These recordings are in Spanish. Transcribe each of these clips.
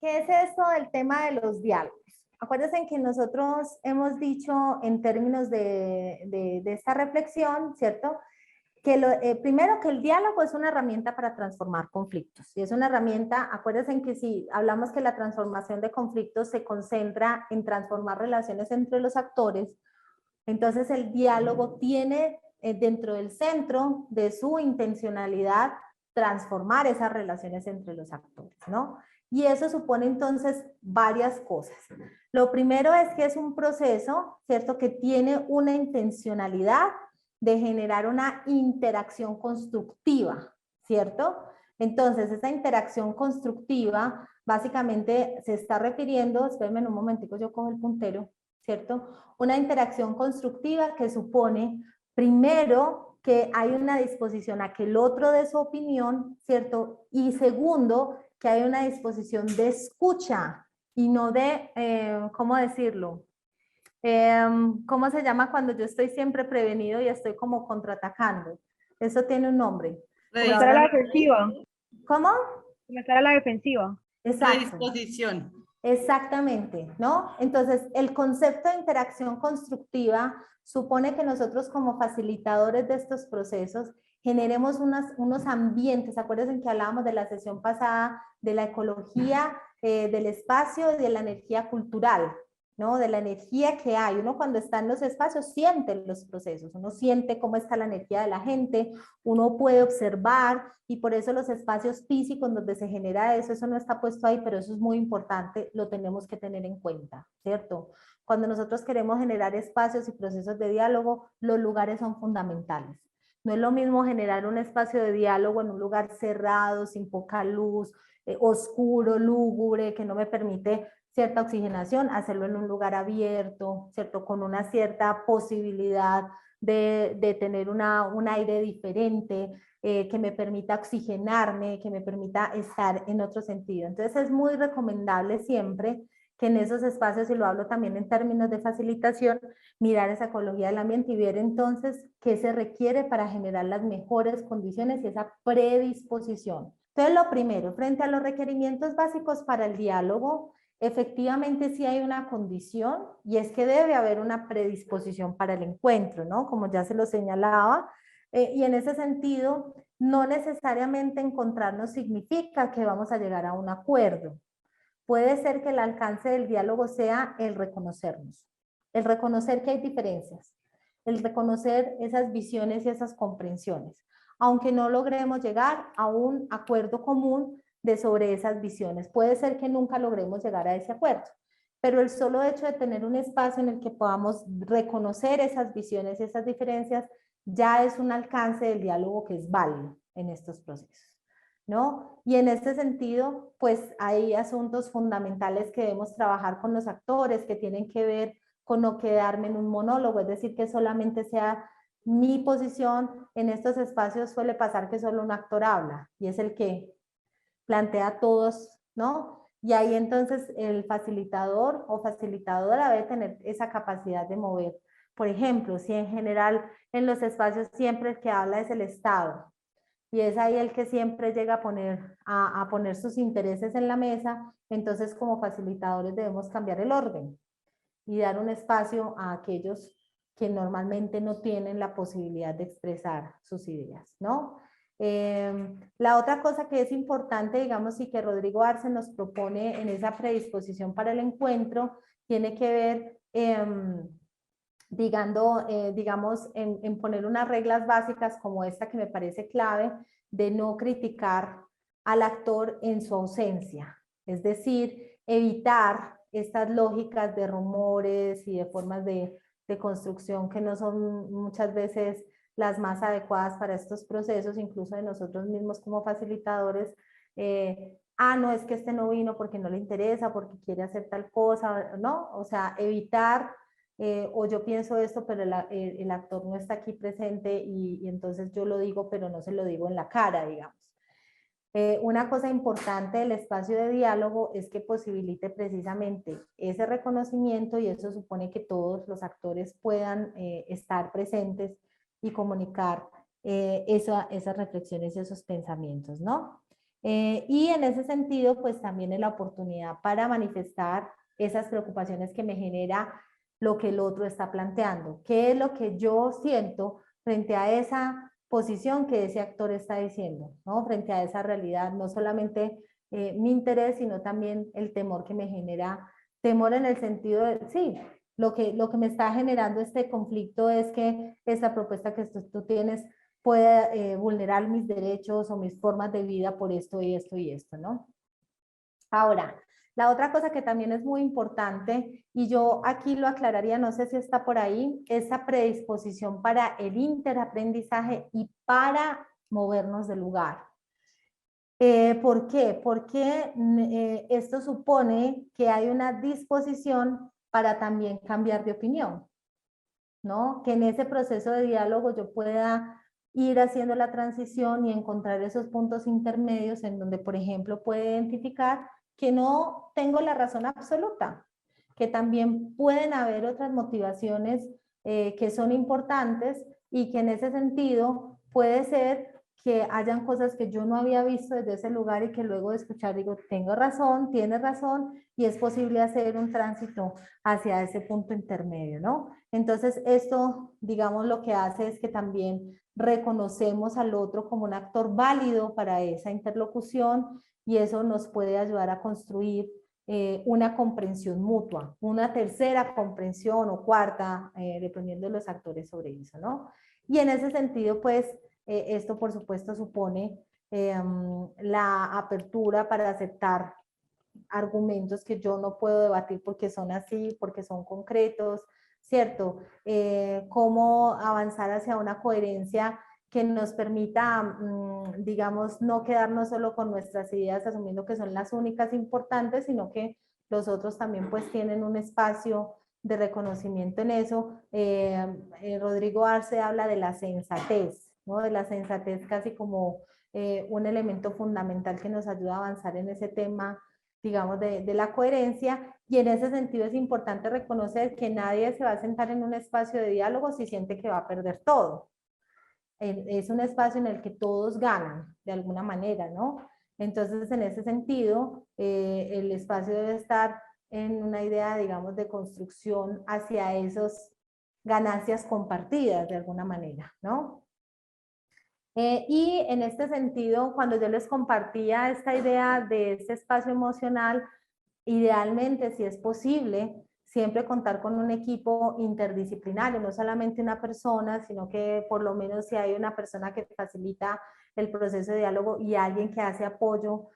¿Qué es esto del tema de los diálogos? Acuérdense que nosotros hemos dicho en términos de esta reflexión, ¿cierto? Que primero que el diálogo es una herramienta para transformar conflictos. Y es una herramienta, acuérdense que si hablamos que la transformación de conflictos se concentra en transformar relaciones entre los actores, entonces el diálogo tiene dentro del centro de su intencionalidad transformar esas relaciones entre los actores, ¿no? Y eso supone entonces varias cosas. Lo primero es que es un proceso, ¿cierto? Que tiene una intencionalidad de generar una interacción constructiva, ¿cierto? Entonces, esa interacción constructiva básicamente se está refiriendo, espérenme un momentico, yo cojo el puntero, ¿cierto? Una interacción constructiva que supone, primero, que hay una disposición a que el otro dé su opinión, ¿cierto? Y segundo, que hay una disposición de escucha y no de, ¿cómo decirlo? ¿Cómo se llama cuando yo estoy siempre prevenido y estoy como contraatacando? Eso tiene un nombre. Pero Comenzar a ahora la no. defensiva. ¿Cómo? Comenzar a la defensiva. Exacto. Predisposición. Exactamente, ¿no? Entonces, el concepto de interacción constructiva supone que nosotros como facilitadores de estos procesos generemos unos ambientes. Acuérdense que hablábamos de la sesión pasada de la ecología, del espacio y de la energía cultural, ¿no? De la energía que hay. Uno cuando está en los espacios siente los procesos, uno siente cómo está la energía de la gente, uno puede observar y por eso los espacios físicos donde se genera eso, eso no está puesto ahí, pero eso es muy importante, lo tenemos que tener en cuenta, ¿cierto? Cuando nosotros queremos generar espacios y procesos de diálogo, los lugares son fundamentales. No es lo mismo generar un espacio de diálogo en un lugar cerrado, sin poca luz, oscuro, lúgubre, que no me permite cierta oxigenación, hacerlo en un lugar abierto, ¿cierto? Con una cierta posibilidad de tener un aire diferente, que me permita oxigenarme, que me permita estar en otro sentido. Entonces es muy recomendable siempre que en esos espacios, y lo hablo también en términos de facilitación, mirar esa ecología del ambiente y ver entonces qué se requiere para generar las mejores condiciones y esa predisposición. Entonces lo primero, frente a los requerimientos básicos para el diálogo, efectivamente sí hay una condición y es que debe haber una predisposición para el encuentro, ¿no? Como ya se lo señalaba, y en ese sentido, no necesariamente encontrarnos significa que vamos a llegar a un acuerdo. Puede ser que el alcance del diálogo sea el reconocernos, el reconocer que hay diferencias, el reconocer esas visiones y esas comprensiones, aunque no logremos llegar a un acuerdo común de sobre esas visiones. Puede ser que nunca logremos llegar a ese acuerdo, pero el solo hecho de tener un espacio en el que podamos reconocer esas visiones y esas diferencias ya es un alcance del diálogo que es válido en estos procesos, ¿no? Y en este sentido, pues hay asuntos fundamentales que debemos trabajar con los actores que tienen que ver con no quedarme en un monólogo, es decir, que solamente sea mi posición. En estos espacios suele pasar que solo un actor habla y es el que plantea a todos, ¿no? Y ahí entonces el facilitador o facilitadora debe tener esa capacidad de mover. Por ejemplo, si en general en los espacios siempre el que habla es el Estado, y es ahí el que siempre llega a poner sus intereses en la mesa, entonces como facilitadores debemos cambiar el orden y dar un espacio a aquellos que normalmente no tienen la posibilidad de expresar sus ideas, ¿no? La otra cosa que es importante, digamos, y que Rodrigo Arce nos propone en esa predisposición para el encuentro, tiene que ver, digamos, en poner unas reglas básicas como esta que me parece clave, de no criticar al actor en su ausencia. Es decir, evitar estas lógicas de rumores y de formas de construcción que no son muchas veces las más adecuadas para estos procesos, incluso de nosotros mismos como facilitadores. No, es que este no vino porque no le interesa, porque quiere hacer tal cosa, ¿no? O sea, evitar o yo pienso esto, pero el actor no está aquí presente y entonces yo lo digo, pero no se lo digo en la cara, digamos. Una cosa importante del espacio de diálogo es que posibilite precisamente ese reconocimiento y eso supone que todos los actores puedan estar presentes y comunicar esas reflexiones y esos pensamientos, ¿no? Y en ese sentido, pues también es la oportunidad para manifestar esas preocupaciones que me genera lo que el otro está planteando. ¿Qué es lo que yo siento frente a esa posición que ese actor está diciendo, ¿no? Frente a esa realidad, no solamente mi interés, sino también el temor que me genera, temor en el sentido de, sí, lo que me está generando este conflicto es que esta propuesta que tú tienes puede vulnerar mis derechos o mis formas de vida por esto y esto y esto, ¿no? Ahora, la otra cosa que también es muy importante, y yo aquí lo aclararía, no sé si está por ahí, esa predisposición para el interaprendizaje y para movernos del lugar. ¿Por qué? Porque esto supone que hay una disposición para también cambiar de opinión, ¿no? Que en ese proceso de diálogo yo pueda ir haciendo la transición y encontrar esos puntos intermedios en donde, por ejemplo, puede identificar que no tengo la razón absoluta, que también pueden haber otras motivaciones que son importantes y que en ese sentido puede ser que hayan cosas que yo no había visto desde ese lugar y que luego de escuchar digo, tengo razón, tienes razón, y es posible hacer un tránsito hacia ese punto intermedio, ¿no? Entonces, esto, digamos, lo que hace es que también reconocemos al otro como un actor válido para esa interlocución y eso nos puede ayudar a construir una comprensión mutua, una tercera comprensión o cuarta, dependiendo de los actores sobre eso, ¿no? Y en ese sentido, pues, esto por supuesto supone la apertura para aceptar argumentos que yo no puedo debatir porque son así, porque son concretos, ¿cierto? Cómo avanzar hacia una coherencia que nos permita, digamos, no quedarnos solo con nuestras ideas asumiendo que son las únicas importantes, sino que los otros también pues tienen un espacio de reconocimiento en eso. Rodrigo Arce habla de la sensatez, ¿no? De la sensatez casi como un elemento fundamental que nos ayuda a avanzar en ese tema, digamos, de la coherencia, y en ese sentido es importante reconocer que nadie se va a sentar en un espacio de diálogo si siente que va a perder todo. Es un espacio en el que todos ganan de alguna manera, ¿no? Entonces, en ese sentido, el espacio debe estar en una idea, digamos, de construcción hacia esas ganancias compartidas de alguna manera, ¿no? Y en este sentido, cuando yo les compartía esta idea de este espacio emocional, idealmente, si es posible, siempre contar con un equipo interdisciplinario, no solamente una persona, sino que por lo menos si hay una persona que facilita el proceso de diálogo y alguien que hace apoyo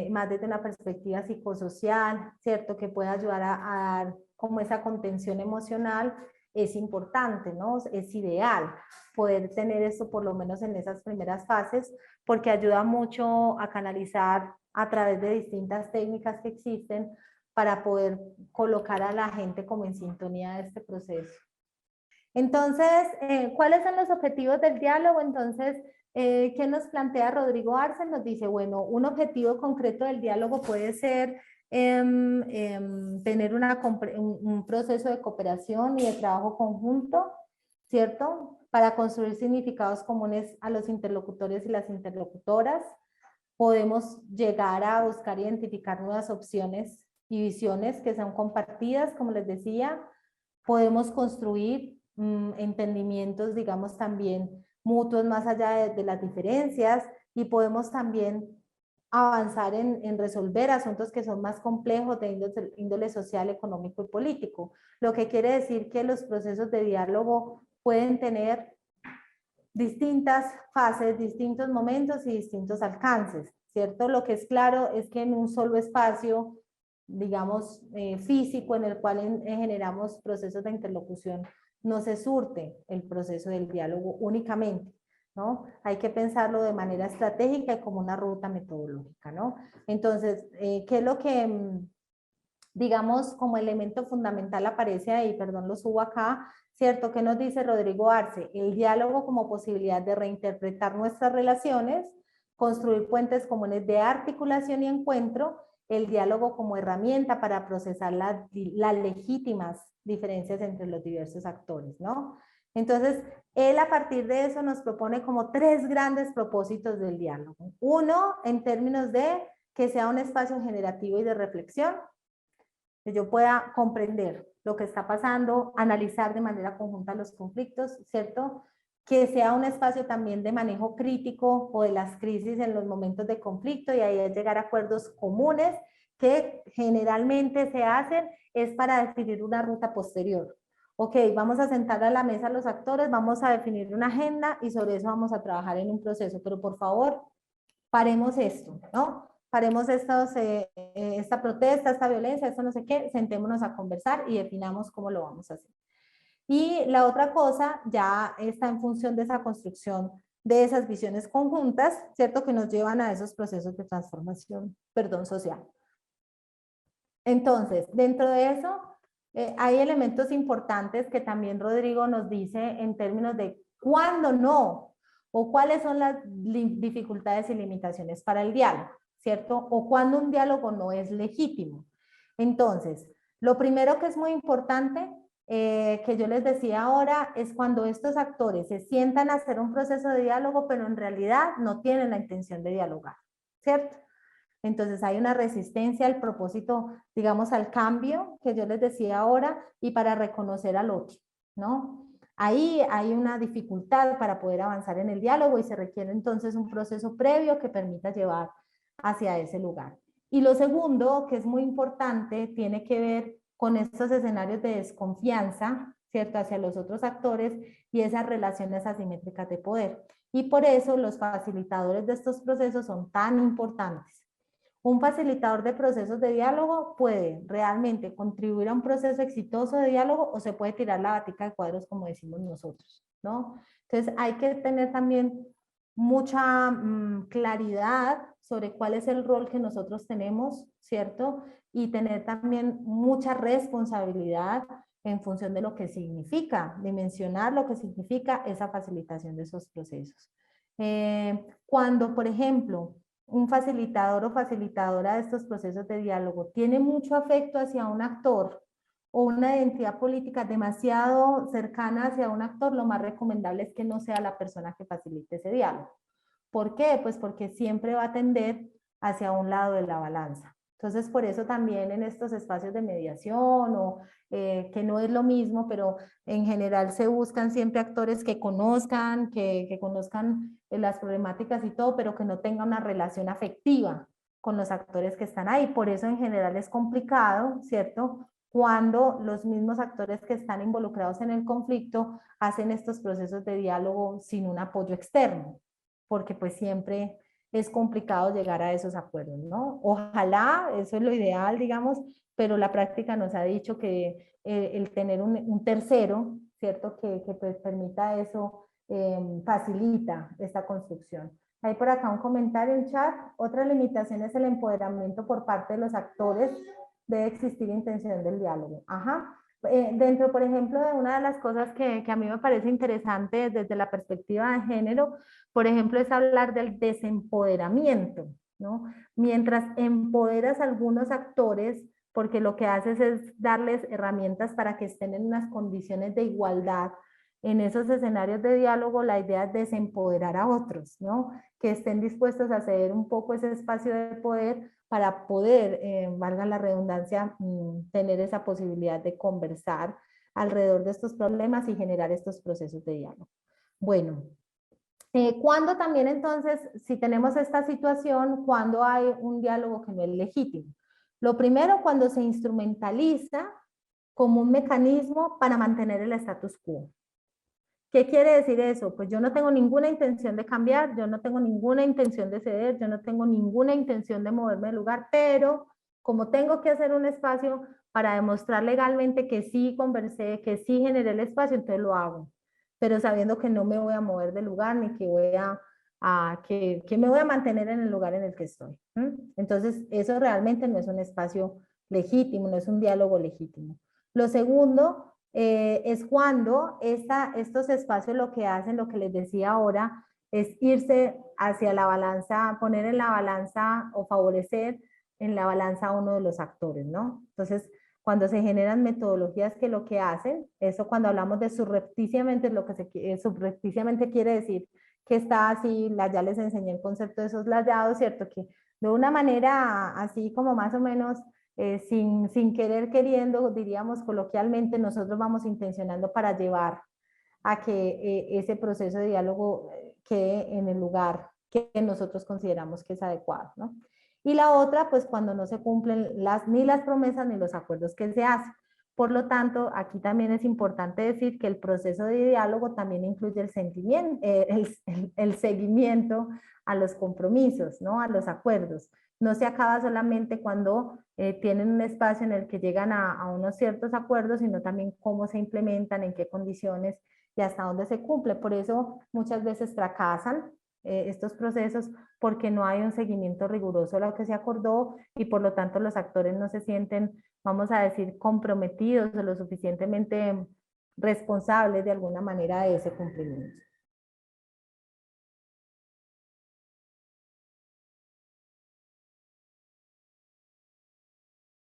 más desde una perspectiva psicosocial, ¿cierto? Que pueda ayudar a dar como esa contención emocional, es importante, ¿no? Es ideal poder tener esto por lo menos en esas primeras fases, porque ayuda mucho a canalizar a través de distintas técnicas que existen para poder colocar a la gente como en sintonía de este proceso. Entonces, ¿cuáles son los objetivos del diálogo? Entonces, ¿qué nos plantea Rodrigo Arce? Nos dice, bueno, un objetivo concreto del diálogo puede ser tener un proceso de cooperación y de trabajo conjunto, ¿cierto? Para construir significados comunes a los interlocutores y las interlocutoras. Podemos llegar a buscar identificar nuevas opciones y visiones que sean compartidas, como les decía. Podemos construir entendimientos, digamos, también mutuos más allá de las diferencias, y podemos también avanzar en resolver asuntos que son más complejos de índole social, económico y político. Lo que quiere decir que los procesos de diálogo pueden tener distintas fases, distintos momentos y distintos alcances, ¿cierto? Lo que es claro es que en un solo espacio, digamos, físico en el cual generamos procesos de interlocución, no se surte el proceso del diálogo únicamente, ¿no? Hay que pensarlo de manera estratégica y como una ruta metodológica, ¿no? Entonces, ¿qué es lo que, digamos, como elemento fundamental aparece ahí? Perdón, lo subo acá, ¿cierto? ¿Qué nos dice Rodrigo Arce? El diálogo como posibilidad de reinterpretar nuestras relaciones, construir puentes comunes de articulación y encuentro, el diálogo como herramienta para procesar las legítimas diferencias entre los diversos actores, ¿no? Entonces, él a partir de eso nos propone como 3 grandes propósitos del diálogo. Uno, en términos de que sea un espacio generativo y de reflexión, que yo pueda comprender lo que está pasando, analizar de manera conjunta los conflictos, ¿cierto? Que sea un espacio también de manejo crítico o de las crisis en los momentos de conflicto y ahí llegar a acuerdos comunes que generalmente se hacen es para definir una ruta posterior. Ok, vamos a sentar a la mesa a los actores, vamos a definir una agenda y sobre eso vamos a trabajar en un proceso, pero por favor, paremos esto, ¿no? Paremos esta protesta, esta violencia, esto no sé qué, sentémonos a conversar y definamos cómo lo vamos a hacer. Y la otra cosa ya está en función de esa construcción de esas visiones conjuntas, ¿cierto? Que nos llevan a esos procesos de transformación, perdón, social. Entonces, dentro de eso, hay elementos importantes que también Rodrigo nos dice en términos de cuándo no, o cuáles son las dificultades y limitaciones para el diálogo, ¿cierto? O cuándo un diálogo no es legítimo. Entonces, lo primero que es muy importante, que yo les decía ahora, es cuando estos actores se sientan a hacer un proceso de diálogo, pero en realidad no tienen la intención de dialogar, ¿cierto? Entonces hay una resistencia al propósito, digamos, al cambio que yo les decía ahora y para reconocer al otro, ¿no? Ahí hay una dificultad para poder avanzar en el diálogo y se requiere entonces un proceso previo que permita llevar hacia ese lugar. Y lo segundo, que es muy importante, tiene que ver con estos escenarios de desconfianza, ¿cierto?, hacia los otros actores y esas relaciones asimétricas de poder. Y por eso los facilitadores de estos procesos son tan importantes. Un facilitador de procesos de diálogo puede realmente contribuir a un proceso exitoso de diálogo o se puede tirar la batica de cuadros, como decimos nosotros, ¿no? Entonces hay que tener también mucha claridad sobre cuál es el rol que nosotros tenemos, ¿cierto? Y tener también mucha responsabilidad en función de lo que significa, dimensionar lo que significa esa facilitación de esos procesos. Cuando, por ejemplo, un facilitador o facilitadora de estos procesos de diálogo tiene mucho afecto hacia un actor o una identidad política demasiado cercana hacia un actor, lo más recomendable es que no sea la persona que facilite ese diálogo. ¿Por qué? Pues porque siempre va a tender hacia un lado de la balanza. Entonces, por eso también en estos espacios de mediación o que no es lo mismo, pero en general se buscan siempre actores que conozcan, que conozcan las problemáticas y todo, pero que no tengan una relación afectiva con los actores que están ahí. Por eso en general es complicado, ¿cierto?, cuando los mismos actores que están involucrados en el conflicto hacen estos procesos de diálogo sin un apoyo externo, porque pues siempre es complicado llegar a esos acuerdos, ¿no? Ojalá, eso es lo ideal, digamos, pero la práctica nos ha dicho que el tener un tercero, ¿cierto?, que pues permita eso, facilita esta construcción. Hay por acá un comentario en chat. Otra limitación es el empoderamiento por parte de los actores. Debe existir intención del diálogo. Ajá. Dentro, por ejemplo, de una de las cosas que a mí me parece interesante desde la perspectiva de género, por ejemplo, es hablar del desempoderamiento, ¿no? Mientras empoderas a algunos actores, porque lo que haces es darles herramientas para que estén en unas condiciones de igualdad. En esos escenarios de diálogo, la idea es desempoderar a otros, ¿no? Que estén dispuestos a ceder un poco ese espacio de poder para poder, valga la redundancia, tener esa posibilidad de conversar alrededor de estos problemas y generar estos procesos de diálogo. Bueno, ¿cuándo también entonces, si tenemos esta situación, cuando hay un diálogo que no es legítimo? Lo primero, cuando se instrumentaliza como un mecanismo para mantener el status quo. ¿Qué quiere decir eso? Pues yo no tengo ninguna intención de cambiar, yo no tengo ninguna intención de ceder, yo no tengo ninguna intención de moverme del lugar, pero como tengo que hacer un espacio para demostrar legalmente que sí conversé, que sí generé el espacio, entonces lo hago, pero sabiendo que no me voy a mover del lugar ni que voy que me voy a mantener en el lugar en el que estoy. Entonces, eso realmente no es un espacio legítimo, no es un diálogo legítimo. Lo segundo es cuando estos espacios lo que hacen, lo que les decía ahora, es irse hacia la balanza, poner en la balanza o favorecer en la balanza a uno de los actores, ¿no? Entonces, Cuando se generan metodologías que lo que hacen, eso cuando hablamos de subrepticiamente, lo que subrepticiamente quiere decir que está así, ya les enseñé el concepto de esos layados, ¿cierto? Que de una manera así como más o menos sin querer queriendo, diríamos coloquialmente, nosotros vamos intencionando para llevar a que ese proceso de diálogo quede en el lugar que nosotros consideramos que es adecuado, ¿no? Y la otra, pues cuando no se cumplen ni las promesas ni los acuerdos que se hacen. Por lo tanto, aquí también es importante decir que el proceso de diálogo también incluye el sentimiento, el seguimiento a los compromisos, ¿no? A los acuerdos. No se acaba solamente cuando tienen un espacio en el que llegan a unos ciertos acuerdos, sino también cómo se implementan, en qué condiciones y hasta dónde se cumple. Por eso muchas veces fracasan estos procesos porque no hay un seguimiento riguroso a lo que se acordó y por lo tanto los actores no se sienten, vamos a decir, comprometidos o lo suficientemente responsables de alguna manera de ese cumplimiento.